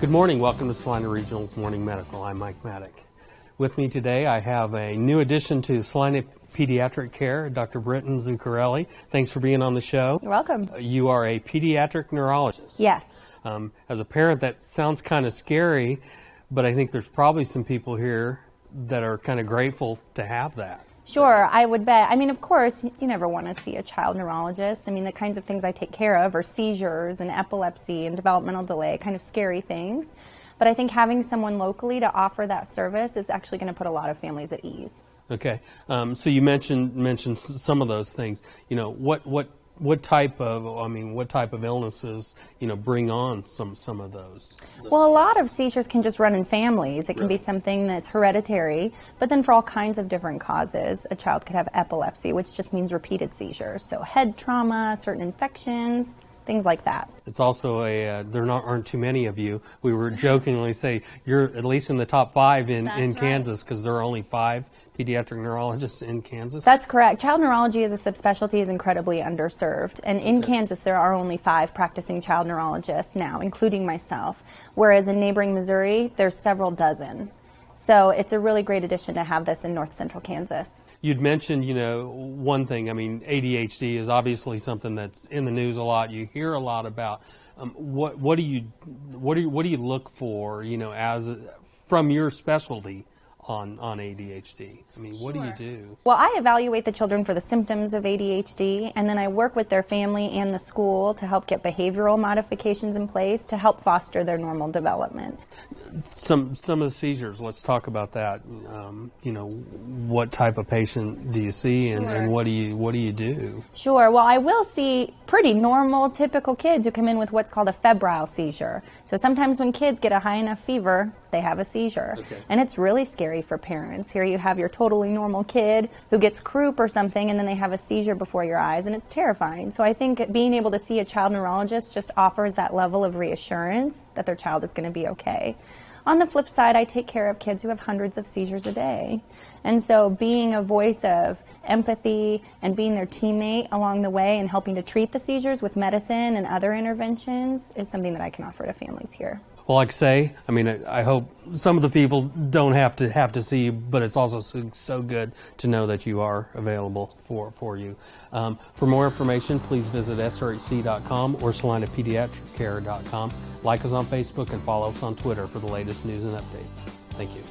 Good morning. Welcome to Salina Regional's Morning Medical. I'm Mike Maddock. With me today, I have a new addition to Salina Pediatric Care, Dr. Britton Zuccarelli. Thanks for being on the show. You're welcome. You are a pediatric neurologist. Yes. As a parent, that sounds kind of scary, but I think there's probably some people here that are kind of grateful to have that. Sure, I would bet. I mean, of course, you never want to see a child neurologist. I mean, the kinds of things I take care of are seizures and epilepsy and developmental delay, kind of scary things. But I think having someone locally to offer that service is actually going to put a lot of families at ease. Okay. So you mentioned some of those things. You know, what type of illnesses, bring on some of those? Well, a lot of seizures can just run in families. It can be something that's hereditary, but then for all kinds of different causes, a child could have epilepsy, which just means repeated seizures. So head trauma, certain infections, things like that. It's also aren't too many of you. We were jokingly say you're at least in the top 5 in Kansas, because there are only 5 pediatric neurologists in Kansas. That's correct. Child neurology as a subspecialty is incredibly underserved. And in Kansas, there are only 5 practicing child neurologists now, including myself. Whereas in neighboring Missouri, there's several dozen. So it's a really great addition to have this in north central Kansas. You'd mentioned, one thing. I mean, ADHD is obviously something that's in the news a lot. You hear a lot about. What do you look for, from your specialty on ADHD? I mean, what do you do? Well, I evaluate the children for the symptoms of ADHD, and then I work with their family and the school to help get behavioral modifications in place to help foster their normal development. Some of the seizures, let's talk about that. What type of patient do you see, and what do you do? Sure. Well, I will see pretty normal, typical kids who come in with what's called a febrile seizure. So sometimes when kids get a high enough fever, they have a seizure. Okay. And it's really scary for parents. Here you have your totally normal kid who gets croup or something, and then they have a seizure before your eyes, and it's terrifying. So I think being able to see a child neurologist just offers that level of reassurance that their child is going to be okay. On the flip side, I take care of kids who have hundreds of seizures a day. And so being a voice of empathy and being their teammate along the way and helping to treat the seizures with medicine and other interventions is something that I can offer to families here. Well, like I say, I hope some of the people don't have to see you, but it's also so good to know that you are available for you. For more information, please visit srhc.com or salinapediatriccare.com. Like us on Facebook and follow us on Twitter for the latest news and updates. Thank you.